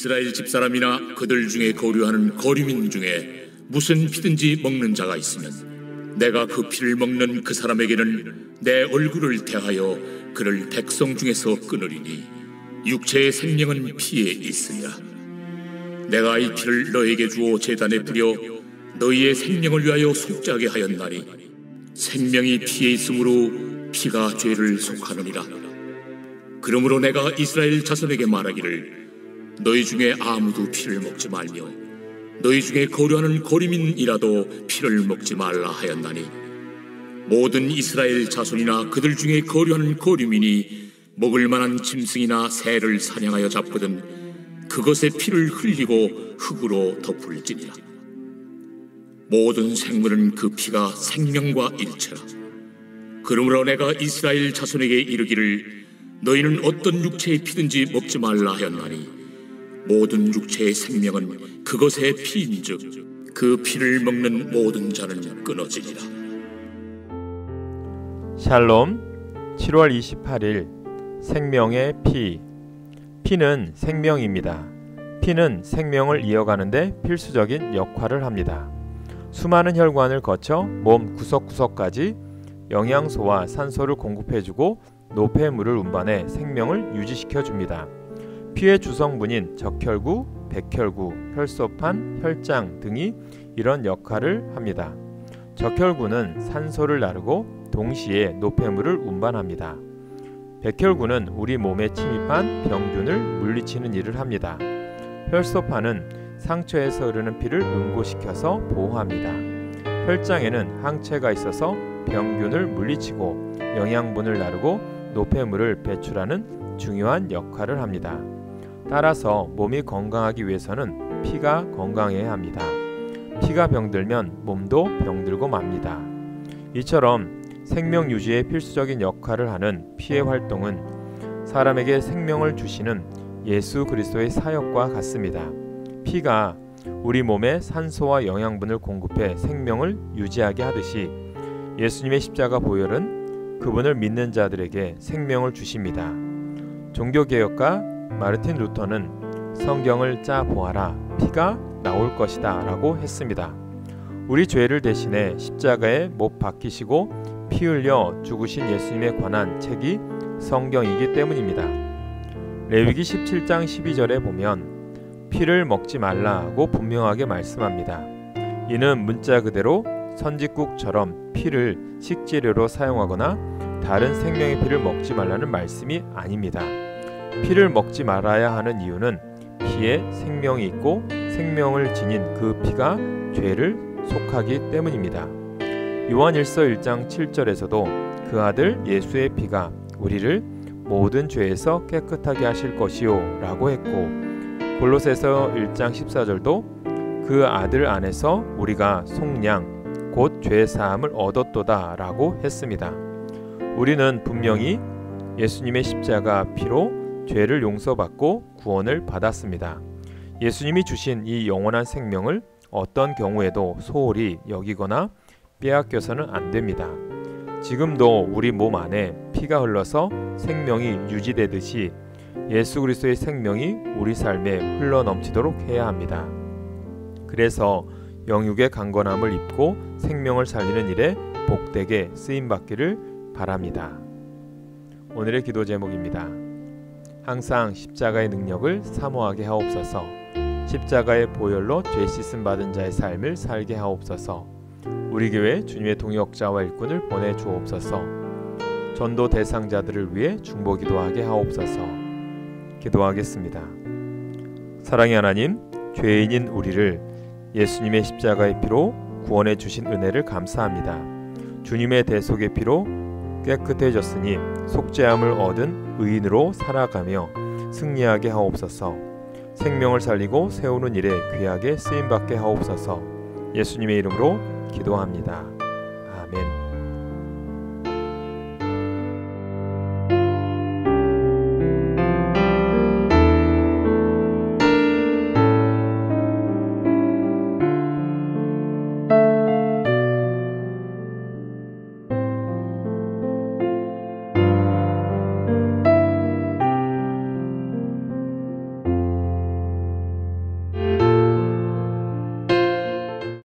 이스라엘 집사람이나 그들 중에 거류하는 거류민 중에 무슨 피든지 먹는 자가 있으면 내가 그 피를 먹는 그 사람에게는 내 얼굴을 대하여 그를 백성 중에서 끊으리니 육체의 생명은 피에 있으니라. 내가 이 피를 너에게 주어 제단에 뿌려 너희의 생명을 위하여 속죄하게 하였나니 생명이 피에 있으므로 피가 죄를 속하느니라. 그러므로 내가 이스라엘 자손에게 말하기를 너희 중에 아무도 피를 먹지 말며 너희 중에 거류하는 거류민이라도 피를 먹지 말라 하였나니 모든 이스라엘 자손이나 그들 중에 거류하는 거류민이 먹을 만한 짐승이나 새를 사냥하여 잡거든 그것의 피를 흘리고 흙으로 덮을지니라. 모든 생물은 그 피가 생명과 일체라. 그러므로 내가 이스라엘 자손에게 이르기를 너희는 어떤 육체의 피든지 먹지 말라 하였나니 모든 육체의 생명은 그것의 피인즉 그 피를 먹는 모든 자는 끊어지리라. 샬롬. 7월 28일 생명의 피. 피는 생명입니다. 피는 생명을 이어가는데 필수적인 역할을 합니다. 수많은 혈관을 거쳐 몸 구석구석까지 영양소와 산소를 공급해주고 노폐물을 운반해 생명을 유지시켜줍니다. 피의 주성분인 적혈구, 백혈구, 혈소판, 혈장 등이 이런 역할을 합니다. 적혈구는 산소를 나르고 동시에 노폐물을 운반합니다. 백혈구는 우리 몸에 침입한 병균을 물리치는 일을 합니다. 혈소판은 상처에서 흐르는 피를 응고시켜서 보호합니다. 혈장에는 항체가 있어서 병균을 물리치고 영양분을 나르고 노폐물을 배출하는 중요한 역할을 합니다. 따라서 몸이 건강하기 위해서는 피가 건강해야 합니다. 피가 병들면 몸도 병들고 맙니다. 이처럼 생명 유지에 필수적인 역할을 하는 피의 활동은 사람에게 생명을 주시는 예수 그리스도의 사역과 같습니다. 피가 우리 몸에 산소와 영양분을 공급해 생명을 유지하게 하듯이 예수님의 십자가 보혈은 그분을 믿는 자들에게 생명을 주십니다. 종교개혁가 마르틴 루터는 성경을 짜 보아라, 피가 나올 것이다 라고 했습니다. 우리 죄를 대신해 십자가에 못 박히시고 피 흘려 죽으신 예수님에 관한 책이 성경이기 때문입니다. 레위기 17장 12절에 보면 피를 먹지 말라고 분명하게 말씀합니다. 이는 문자 그대로 선짓국처럼 피를 식재료로 사용하거나 다른 생명의 피를 먹지 말라는 말씀이 아닙니다. 피를 먹지 말아야 하는 이유는 피에 생명이 있고 생명을 지닌 그 피가 죄를 속하기 때문입니다. 요한일서 1장 7절에서도 그 아들 예수의 피가 우리를 모든 죄에서 깨끗하게 하실 것이요 라고 했고, 골로새서 1장 14절도 그 아들 안에서 우리가 속량 곧 죄사함을 얻었도다 라고 했습니다. 우리는 분명히 예수님의 십자가 피로 죄를 용서받고 구원을 받았습니다. 예수님이 주신 이 영원한 생명을 어떤 경우에도 소홀히 여기거나 빼앗겨서는 안 됩니다. 지금도 우리 몸 안에 피가 흘러서 생명이 유지되듯이 예수 그리스도의 생명이 우리 삶에 흘러넘치도록 해야 합니다. 그래서 영육의 강건함을 입고 생명을 살리는 일에 복되게 쓰임받기를 바랍니다. 오늘의 기도 제목입니다. 항상 십자가의 능력을 사모하게 하옵소서. 십자가의 보혈로 죄 씻음 받은 자의 삶을 살게 하옵소서. 우리 교회 주님의 동역자와 일꾼을 보내주옵소서. 전도 대상자들을 위해 중보기도하게 하옵소서. 기도하겠습니다. 사랑의 하나님, 죄인인 우리를 예수님의 십자가의 피로 구원해 주신 은혜를 감사합니다. 주님의 대속의 피로 깨끗해졌으니 속죄함을 얻은 의인으로 살아가며 승리하게 하옵소서. 생명을 살리고 세우는 일에 귀하게 쓰임받게 하옵소서. 예수님의 이름으로 기도합니다. 아멘.